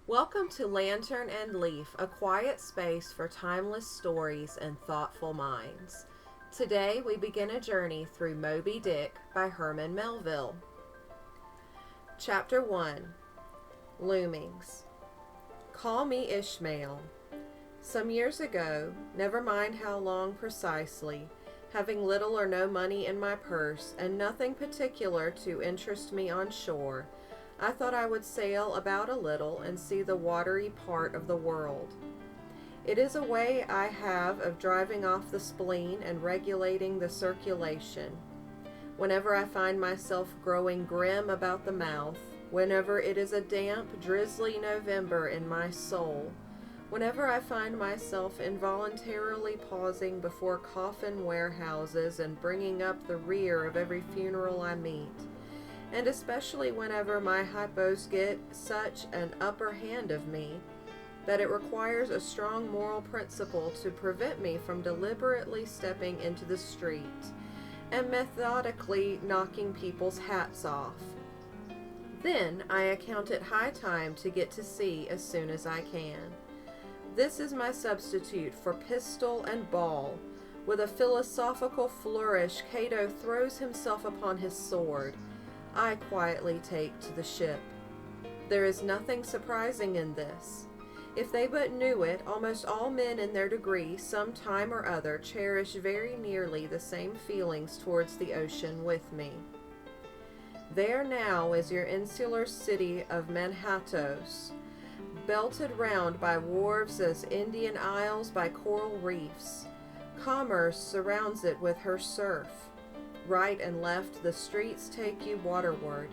Welcome to Lantern and Leaf, a quiet space for timeless stories and thoughtful minds. Today we begin a journey through Moby-Dick by Herman Melville. Chapter 1. Loomings. Call me Ishmael. Some years ago, never mind how long precisely, having little or no money in my purse and nothing particular to interest me on shore, I thought I would sail about a little and see the watery part of the world. It is a way I have of driving off the spleen and regulating the circulation. Whenever I find myself growing grim about the mouth, whenever it is a damp, drizzly November in my soul, whenever I find myself involuntarily pausing before coffin warehouses and bringing up the rear of every funeral I meet, and especially whenever my hypos get such an upper hand of me that it requires a strong moral principle to prevent me from deliberately stepping into the street and methodically knocking people's hats off. Then I account it high time to get to sea as soon as I can. This is my substitute for pistol and ball. With a philosophical flourish, Cato throws himself upon his sword. I quietly take to the ship. There is nothing surprising in this. If they but knew it, almost all men in their degree, some time or other, cherish very nearly the same feelings towards the ocean with me. There now is your insular city of Manhattoes, belted round by wharves as Indian isles by coral reefs. Commerce surrounds it with her surf. Right and left, the streets take you waterward.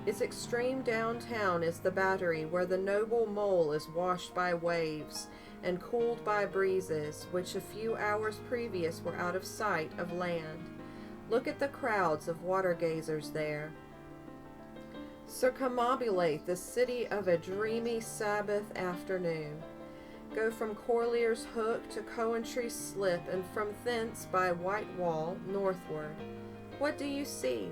Its extreme downtown is the Battery, where the noble mole is washed by waves and cooled by breezes, which a few hours previous were out of sight of land. Look at the crowds of water-gazers there. Circumambulate the city of a dreamy Sabbath afternoon. Go from Corlear's Hook to Coventry Slip, and from thence by Whitewall northward. What do you see?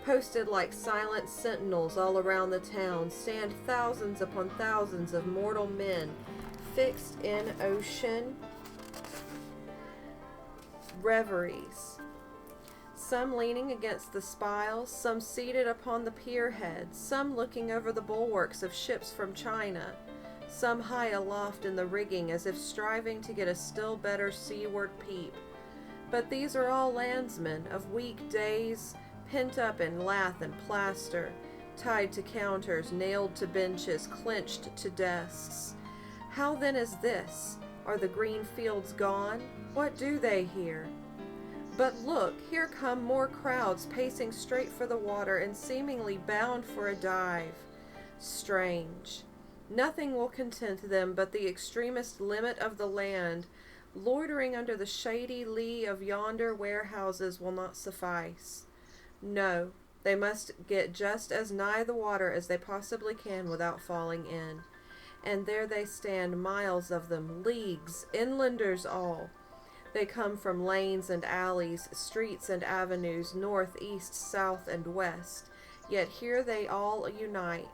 Posted like silent sentinels all around the town stand thousands upon thousands of mortal men, fixed in ocean reveries. Some leaning against the spiles, some seated upon the pier heads, some looking over the bulwarks of ships from China, some high aloft in the rigging as if striving to get a still better seaward peep. But these are all landsmen of weak days, pent up in lath and plaster, tied to counters, nailed to benches, clenched to desks. How then is this? Are the green fields gone? What do they here? But look, here come more crowds pacing straight for the water and seemingly bound for a dive. Strange. Nothing will content them but the extremest limit of the land. Loitering under the shady lee of yonder warehouses will not suffice. No, they must get just as nigh the water as they possibly can without falling in. And there they stand, miles of them, leagues, inlanders all. They come from lanes and alleys, streets and avenues, north, east, south, and west. Yet here they all unite.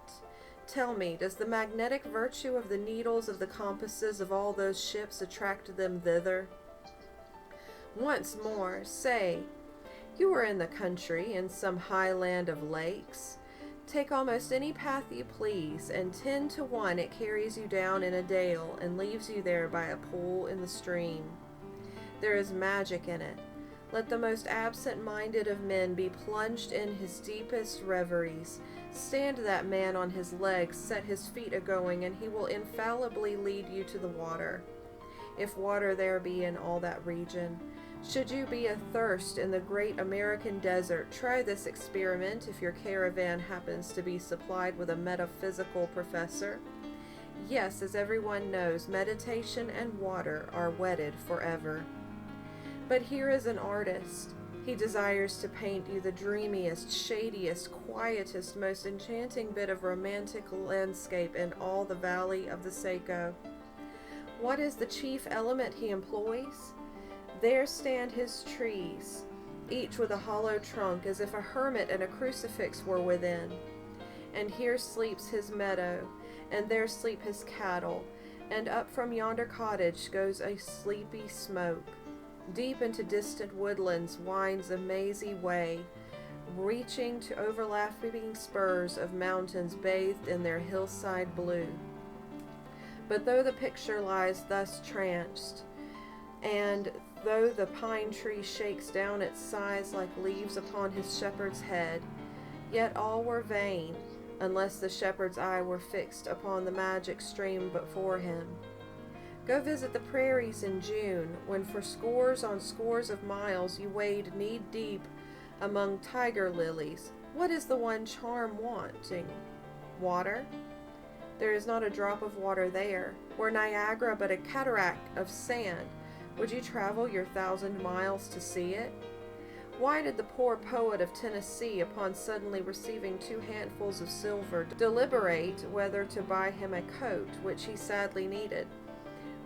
Tell me, does the magnetic virtue of the needles of the compasses of all those ships attract them thither? Once more, say, you are in the country, in some high land of lakes. Take almost any path you please, and 10 to 1 it carries you down in a dale and leaves you there by a pool in the stream. There is magic in it. Let the most absent-minded of men be plunged in his deepest reveries. Stand that man on his legs, set his feet a-going, and he will infallibly lead you to the water, if water there be in all that region. Should you be athirst in the great American desert, try this experiment if your caravan happens to be supplied with a metaphysical professor. Yes, as everyone knows, meditation and water are wedded forever. But here is an artist. He desires to paint you the dreamiest, shadiest, quietest, most enchanting bit of romantic landscape in all the valley of the Saco. What is the chief element he employs? There stand his trees, each with a hollow trunk, as if a hermit and a crucifix were within. And here sleeps his meadow, and there sleep his cattle, and up from yonder cottage goes a sleepy smoke. Deep into distant woodlands winds a mazy way, reaching to overlapping spurs of mountains bathed in their hillside blue. But though the picture lies thus tranced, and though the pine tree shakes down its sighs like leaves upon his shepherd's head, yet all were vain, unless the shepherd's eye were fixed upon the magic stream before him. Go visit the prairies in June, when for scores on scores of miles you wade knee-deep among tiger lilies. What is the one charm wanting? Water? There is not a drop of water there. Were Niagara but a cataract of sand, would you travel your 1,000 miles to see it? Why did the poor poet of Tennessee, upon suddenly receiving 2 handfuls of silver, deliberate whether to buy him a coat, which he sadly needed,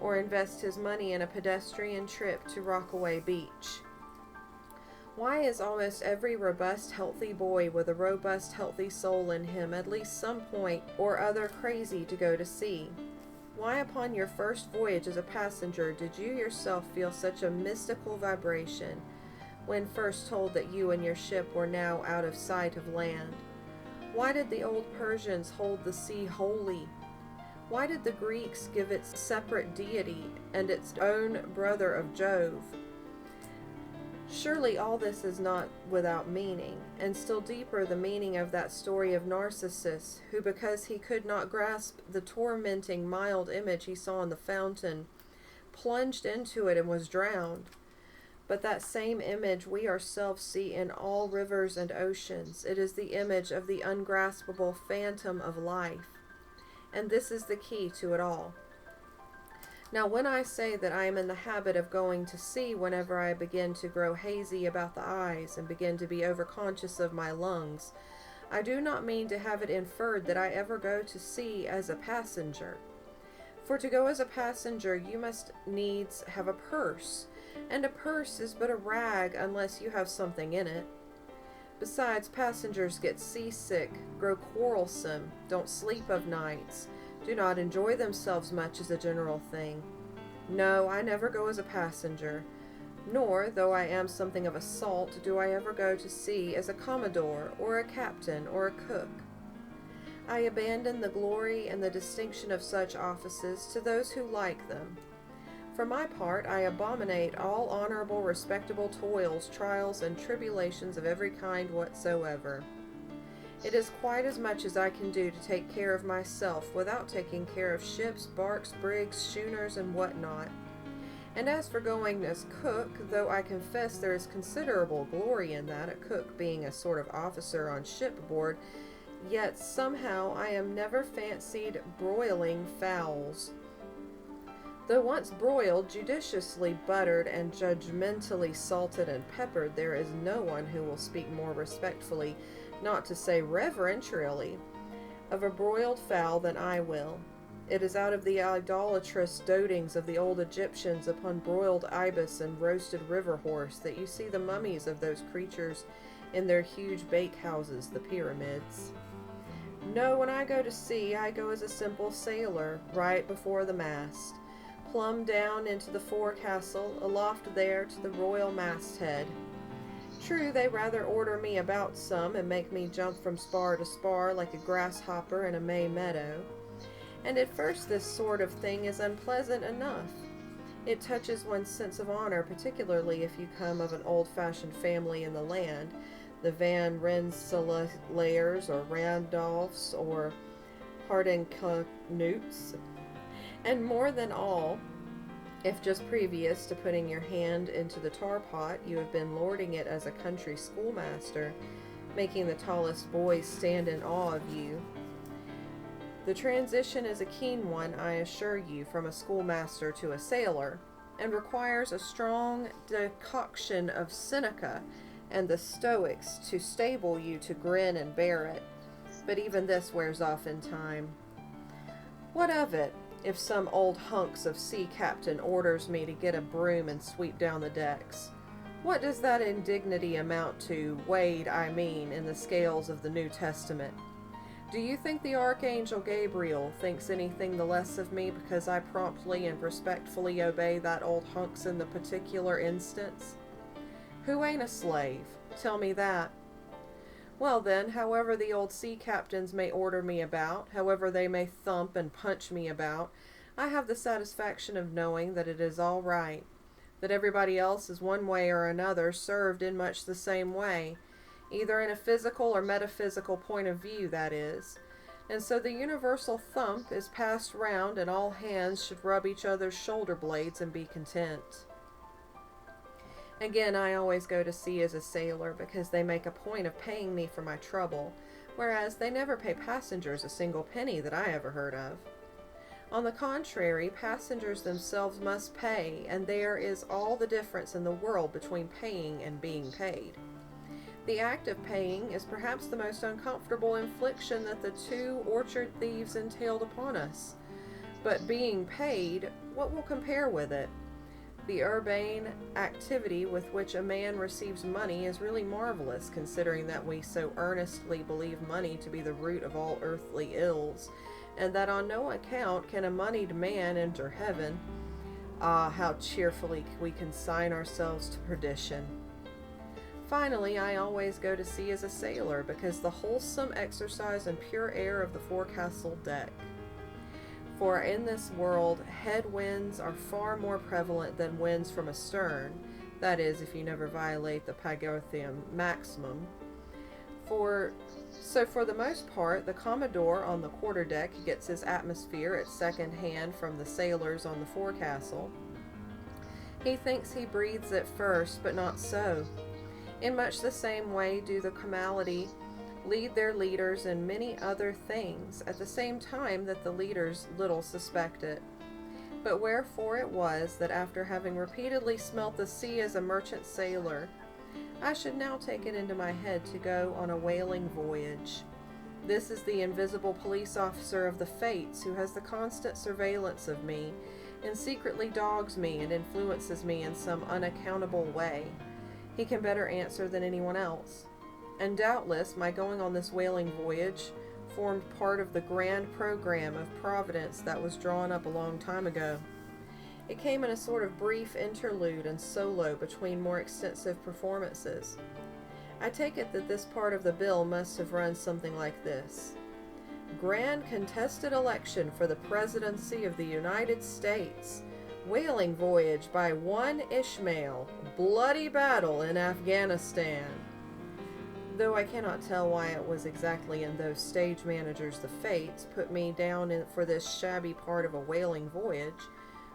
or invest his money in a pedestrian trip to Rockaway Beach? Why is almost every robust, healthy boy with a robust, healthy soul in him at least some point or other crazy to go to sea? Why upon your first voyage as a passenger did you yourself feel such a mystical vibration when first told that you and your ship were now out of sight of land? Why did the old Persians hold the sea holy? Why did the Greeks give it separate deity and its own brother of Jove? Surely all this is not without meaning, and still deeper the meaning of that story of Narcissus, who, because he could not grasp the tormenting mild image he saw in the fountain, plunged into it and was drowned. But that same image we ourselves see in all rivers and oceans. It is the image of the ungraspable phantom of life. And this is the key to it all. Now, when I say that I am in the habit of going to sea whenever I begin to grow hazy about the eyes and begin to be overconscious of my lungs, I do not mean to have it inferred that I ever go to sea as a passenger. For to go as a passenger, you must needs have a purse, and a purse is but a rag unless you have something in it. Besides, passengers get seasick, grow quarrelsome, don't sleep of nights, do not enjoy themselves much as a general thing. No, I never go as a passenger, nor, though I am something of a salt, do I ever go to sea as a commodore, or a captain, or a cook. I abandon the glory and the distinction of such offices to those who like them. For my part, I abominate all honorable, respectable toils, trials, and tribulations of every kind whatsoever. It is quite as much as I can do to take care of myself without taking care of ships, barks, brigs, schooners, and what not. And as for going as cook, though I confess there is considerable glory in that, a cook being a sort of officer on shipboard, yet somehow I am never fancied broiling fowls. Though once broiled, judiciously buttered, and judgmentally salted and peppered, there is no one who will speak more respectfully, not to say reverentially, of a broiled fowl than I will. It is out of the idolatrous dotings of the old Egyptians upon broiled ibis and roasted river horse that you see the mummies of those creatures in their huge bakehouses, the pyramids. No, when I go to sea, I go as a simple sailor, right before the mast, plumb down into the forecastle, aloft there to the royal masthead. True, they rather order me about some, and make me jump from spar to spar like a grasshopper in a May meadow. And at first this sort of thing is unpleasant enough. It touches one's sense of honor, particularly if you come of an old-fashioned family in the land, the Van Rensselaers or Randolphs or Hardincanoutes. And more than all, if just previous to putting your hand into the tar pot you have been lording it as a country schoolmaster, making the tallest boys stand in awe of you. The transition is a keen one, I assure you, from a schoolmaster to a sailor, and requires a strong decoction of Seneca and the Stoics to stable you to grin and bear it. But even this wears off in time. What of it, if some old hunks of sea captain orders me to get a broom and sweep down the decks? What does that indignity amount to, weighed, I mean, in the scales of the New Testament? Do you think the Archangel Gabriel thinks anything the less of me because I promptly and respectfully obey that old hunks in the particular instance? Who ain't a slave? Tell me that. Well then, however the old sea captains may order me about, however they may thump and punch me about, I have the satisfaction of knowing that it is all right, that everybody else is one way or another served in much the same way, either in a physical or metaphysical point of view, that is. And so the universal thump is passed round, and all hands should rub each other's shoulder blades and be content. Again, I always go to sea as a sailor because they make a point of paying me for my trouble, whereas they never pay passengers a single penny that I ever heard of. On the contrary, passengers themselves must pay, and there is all the difference in the world between paying and being paid. The act of paying is perhaps the most uncomfortable infliction that the two orchard thieves entailed upon us. But being paid, what will compare with it? The urbane activity with which a man receives money is really marvelous, considering that we so earnestly believe money to be the root of all earthly ills, and that on no account can a moneyed man enter heaven. Ah, how cheerfully we consign ourselves to perdition. Finally, I always go to sea as a sailor because the wholesome exercise and pure air of the forecastle deck. For in this world, headwinds are far more prevalent than winds from astern, that is, if you never violate the Pythagorean maximum. So for the most part, the Commodore on the quarterdeck gets his atmosphere at second hand from the sailors on the forecastle. He thinks he breathes it first, but not so. In much the same way do the Community lead their leaders in many other things, at the same time that the leaders little suspect it. But wherefore it was that after having repeatedly smelt the sea as a merchant sailor, I should now take it into my head to go on a whaling voyage. This is the invisible police officer of the fates who has the constant surveillance of me, and secretly dogs me and influences me in some unaccountable way. He can better answer than anyone else. And doubtless my going on this whaling voyage formed part of the grand program of Providence that was drawn up a long time ago. It came in a sort of brief interlude and solo between more extensive performances. I take it that this part of the bill must have run something like this. Grand contested election for the presidency of the United States. Whaling voyage by one Ishmael. Bloody battle in Afghanistan. Though I cannot tell why it was exactly in those stage managers the fates put me down for this shabby part of a whaling voyage,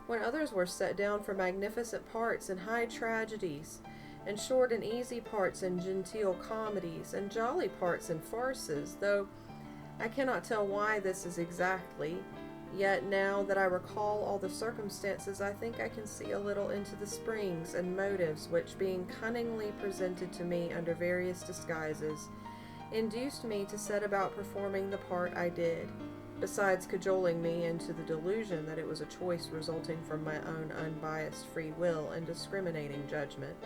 when others were set down for magnificent parts in high tragedies, and short and easy parts in genteel comedies, and jolly parts in farces, though I cannot tell why this is exactly. Yet now that I recall all the circumstances, I think I can see a little into the springs and motives which, being cunningly presented to me under various disguises, induced me to set about performing the part I did, besides cajoling me into the delusion that it was a choice resulting from my own unbiased free will and discriminating judgment.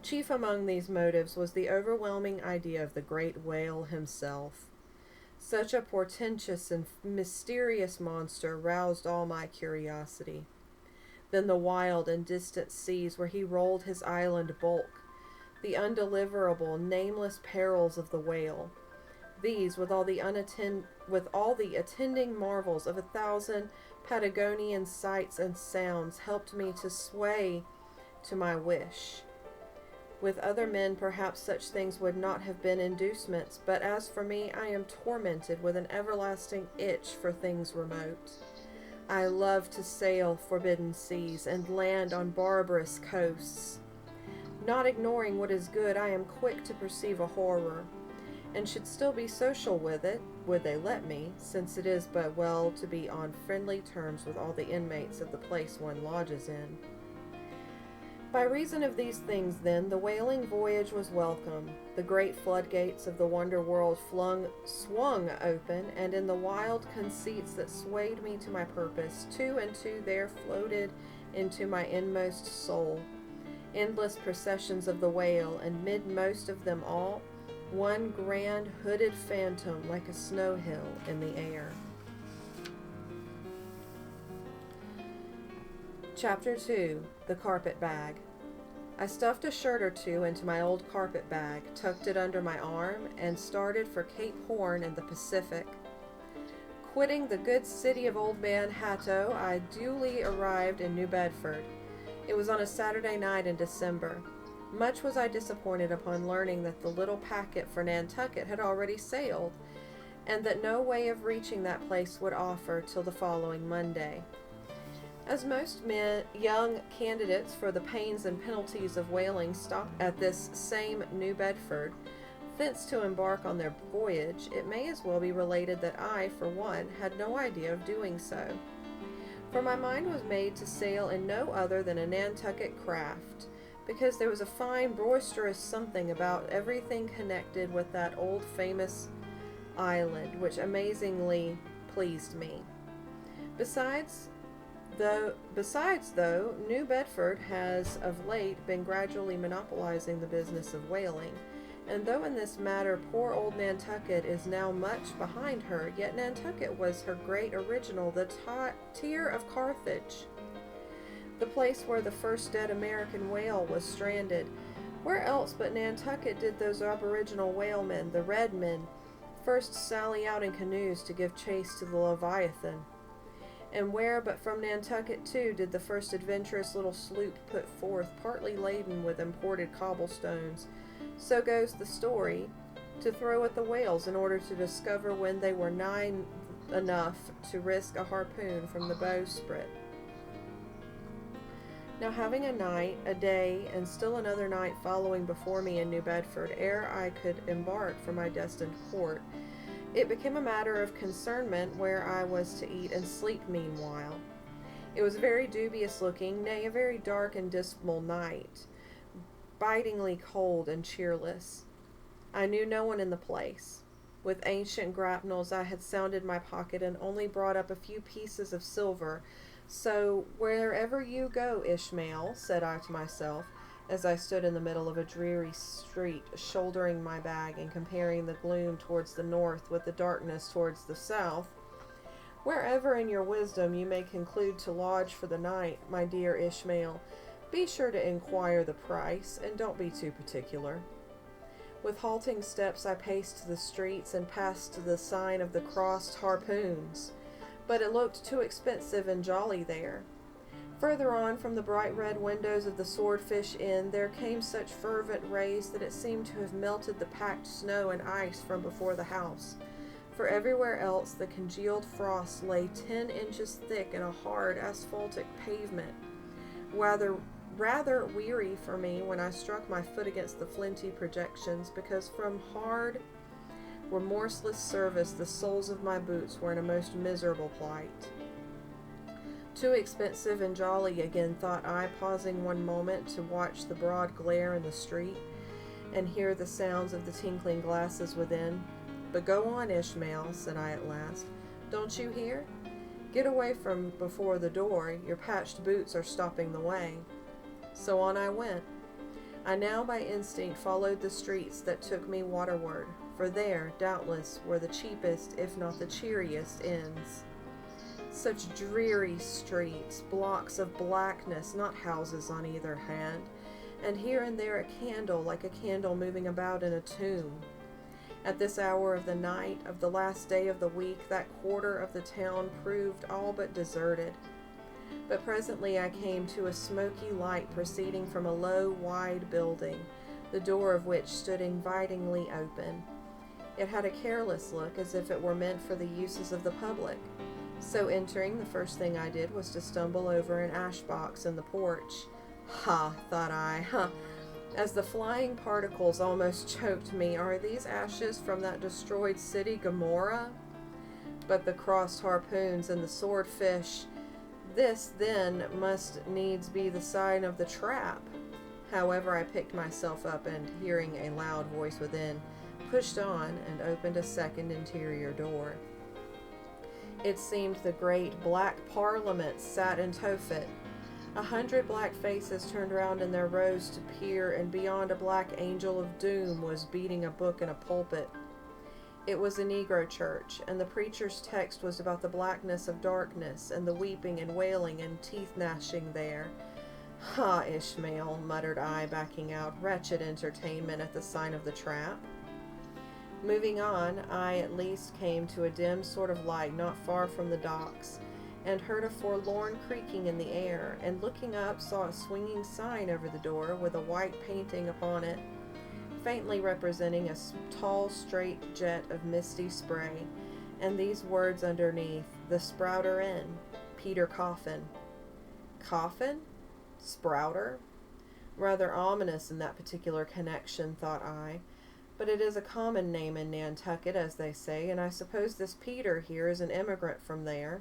Chief among these motives was the overwhelming idea of the great whale himself. Such a portentous and mysterious monster roused all my curiosity. Then the wild and distant seas where he rolled his island bulk, the undeliverable, nameless perils of the whale. These, with all the attending marvels of 1,000 Patagonian sights and sounds, helped me to sway to my wish. With other men, perhaps such things would not have been inducements, but as for me, I am tormented with an everlasting itch for things remote. I love to sail forbidden seas and land on barbarous coasts. Not ignoring what is good, I am quick to perceive a horror, and should still be social with it, would they let me, since it is but well to be on friendly terms with all the inmates of the place one lodges in. By reason of these things, then, the whaling voyage was welcome. The great floodgates of the wonder world swung open, and in the wild conceits that swayed me to my purpose, two and two there floated into my inmost soul. Endless processions of the whale, and mid most of them all, one grand hooded phantom like a snow hill in the air. Chapter 2. The Carpet Bag. I stuffed a shirt or two into my old carpet bag, tucked it under my arm, and started for Cape Horn in the Pacific. Quitting the good city of Old Man Hatto, I duly arrived in New Bedford. It was on a Saturday night in December. Much was I disappointed upon learning that the little packet for Nantucket had already sailed, and that no way of reaching that place would offer till the following Monday. As most young candidates for the pains and penalties of whaling stopped at this same New Bedford, thence to embark on their voyage, it may as well be related that I, for one, had no idea of doing so. For my mind was made to sail in no other than a Nantucket craft, because there was a fine, boisterous something about everything connected with that old famous island, which amazingly pleased me. Besides, New Bedford has of late been gradually monopolizing the business of whaling, and though in this matter poor old Nantucket is now much behind her, yet Nantucket was her great original, the Tear of Carthage, the place where the first dead American whale was stranded. Where else but Nantucket did those aboriginal whalemen, the red men, first sally out in canoes to give chase to the Leviathan? And where but from Nantucket, too, did the first adventurous little sloop put forth, partly laden with imported cobblestones, so goes the story, to throw at the whales in order to discover when they were nigh enough to risk a harpoon from the bowsprit. Now, having a night, a day, and still another night following before me in New Bedford, ere I could embark for my destined port, it became a matter of concernment where I was to eat and sleep meanwhile. It was a very dubious looking, nay, a very dark and dismal night, bitingly cold and cheerless. I knew no one in the place. With ancient grapnels I had sounded my pocket and only brought up a few pieces of silver. So, wherever you go, Ishmael, said I to myself, as I stood in the middle of a dreary street, shouldering my bag and comparing the gloom towards the north with the darkness towards the south, wherever in your wisdom you may conclude to lodge for the night, my dear Ishmael, be sure to inquire the price, and don't be too particular. With halting steps I paced the streets and passed to the sign of the crossed harpoons, but it looked too expensive and jolly there. Further on, from the bright red windows of the Swordfish Inn, there came such fervent rays that it seemed to have melted the packed snow and ice from before the house, for everywhere else the congealed frost lay 10 inches thick in a hard asphaltic pavement. Rather weary for me when I struck my foot against the flinty projections, because from hard, remorseless service the soles of my boots were in a most miserable plight. Too expensive and jolly again, thought I, pausing one moment to watch the broad glare in the street and hear the sounds of the tinkling glasses within. But go on, Ishmael, said I at last. Don't you hear? Get away from before the door. Your patched boots are stopping the way. So on I went. I now by instinct followed the streets that took me waterward, for there, doubtless, were the cheapest, if not the cheeriest, inns. Such dreary streets, blocks of blackness, not houses on either hand, and here and there a candle, like a candle moving about in a tomb. At this hour of the night, of the last day of the week, that quarter of the town proved all but deserted. But presently I came to a smoky light proceeding from a low, wide building, the door of which stood invitingly open. It had a careless look, as if it were meant for the uses of the public. So entering, the first thing I did was to stumble over an ash box in the porch. Ha, thought I, as the flying particles almost choked me, are these ashes from that destroyed city, Gomorrah? But the crossed harpoons and the swordfish, this, then, must needs be the sign of the trap. However, I picked myself up and, hearing a loud voice within, pushed on and opened a second interior door. It seemed the great black Parliament sat in Tophet. 100 black faces turned round in their rows to peer, and beyond a black angel of doom was beating a book in a pulpit. It was a Negro church, and the preacher's text was about the blackness of darkness, and the weeping and wailing and teeth-gnashing there. "Ha, Ishmael," muttered I, backing out. "Wretched entertainment at the sign of the trap." Moving on, I at least came to a dim sort of light not far from the docks, and heard a forlorn creaking in the air, and looking up saw a swinging sign over the door with a white painting upon it, faintly representing a tall straight jet of misty spray, and these words underneath: "The Sprouter Inn, Peter Coffin." Coffin? Sprouter? Rather ominous in that particular connection, thought I, but it is a common name in Nantucket, as they say, and I suppose this Peter here is an immigrant from there.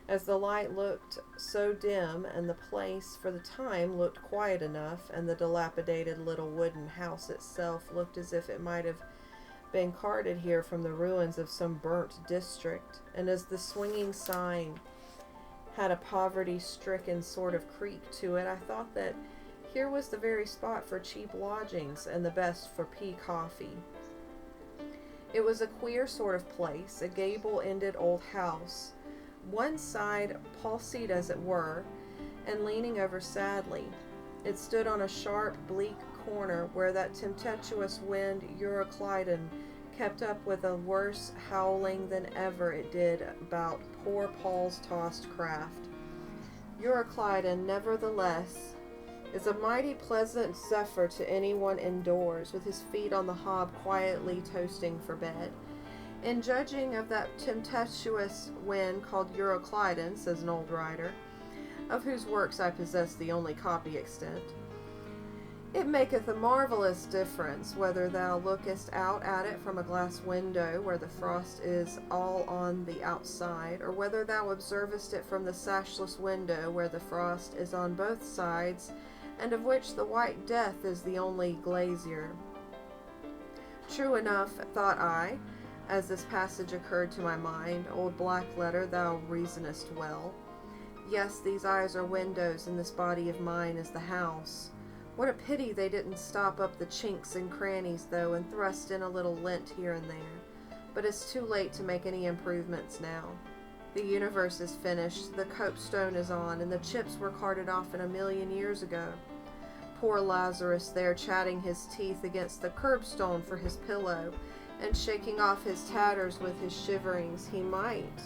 As the light looked so dim, and the place, for the time, looked quiet enough, and the dilapidated little wooden house itself looked as if it might have been carted here from the ruins of some burnt district, and as the swinging sign had a poverty-stricken sort of creak to it, I thought that here was the very spot for cheap lodgings and the best for pea coffee. It was a queer sort of place, a gable-ended old house, one side palsied as it were, and leaning over sadly. It stood on a sharp, bleak corner where that tempestuous wind Euroclydon kept up with a worse howling than ever it did about poor Paul's tossed craft. Euroclydon, nevertheless, is a mighty pleasant zephyr to anyone indoors, with his feet on the hob quietly toasting for bed. In judging of that tempestuous wind called Euroclydon, says an old writer, of whose works I possess the only copy extant, it maketh a marvellous difference whether thou lookest out at it from a glass window where the frost is all on the outside, or whether thou observest it from the sashless window where the frost is on both sides, and of which the white death is the only glazier. True enough, thought I, as this passage occurred to my mind, old black letter, thou reasonest well. Yes, these eyes are windows, and this body of mine is the house. What a pity they didn't stop up the chinks and crannies, though, and thrust in a little lint here and there. But it's too late to make any improvements now. The universe is finished, the copestone is on, and the chips were carted off in 1,000,000 years ago. Poor Lazarus there, chatting his teeth against the curbstone for his pillow, and shaking off his tatters with his shiverings, he might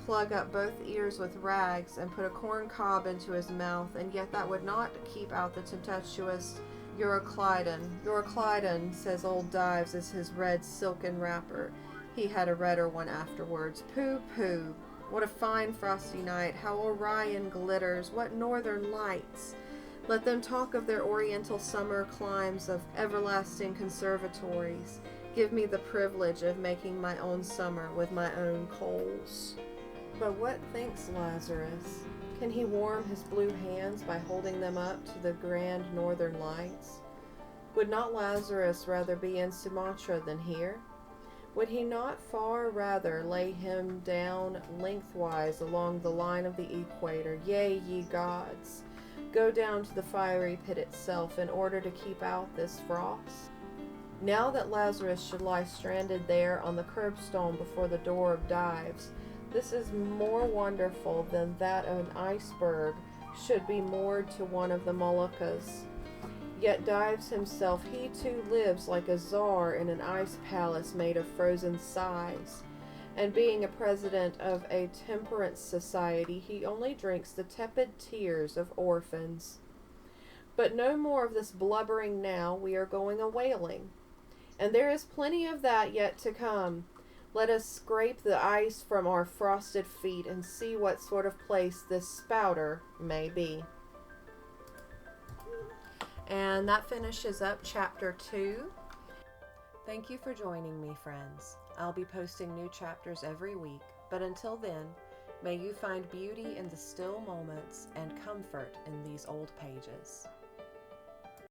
plug up both ears with rags and put a corn cob into his mouth, and yet that would not keep out the tempestuous Euroclydon. Euroclydon, says old Dives, is his red silken wrapper. He had a redder one afterwards. Pooh, pooh! What a fine frosty night! How Orion glitters! What northern lights! Let them talk of their oriental summer climes, of everlasting conservatories. Give me the privilege of making my own summer with my own coals. But what thinks Lazarus? Can he warm his blue hands by holding them up to the grand northern lights? Would not Lazarus rather be in Sumatra than here? Would he not far rather lay him down lengthwise along the line of the equator? Yea, ye gods, go down to the fiery pit itself in order to keep out this frost? Now that Lazarus should lie stranded there on the curbstone before the door of Dives, this is more wonderful than that an iceberg should be moored to one of the Moluccas. Yet Dives himself, he too lives like a czar in an ice palace made of frozen sighs, and being a president of a temperance society, he only drinks the tepid tears of orphans. But no more of this blubbering now, we are going a-whaling, and there is plenty of that yet to come. Let us scrape the ice from our frosted feet and see what sort of place this spouter may be. And that finishes up chapter 2. Thank you for joining me, friends. I'll be posting new chapters every week, but until then, may you find beauty in the still moments and comfort in these old pages.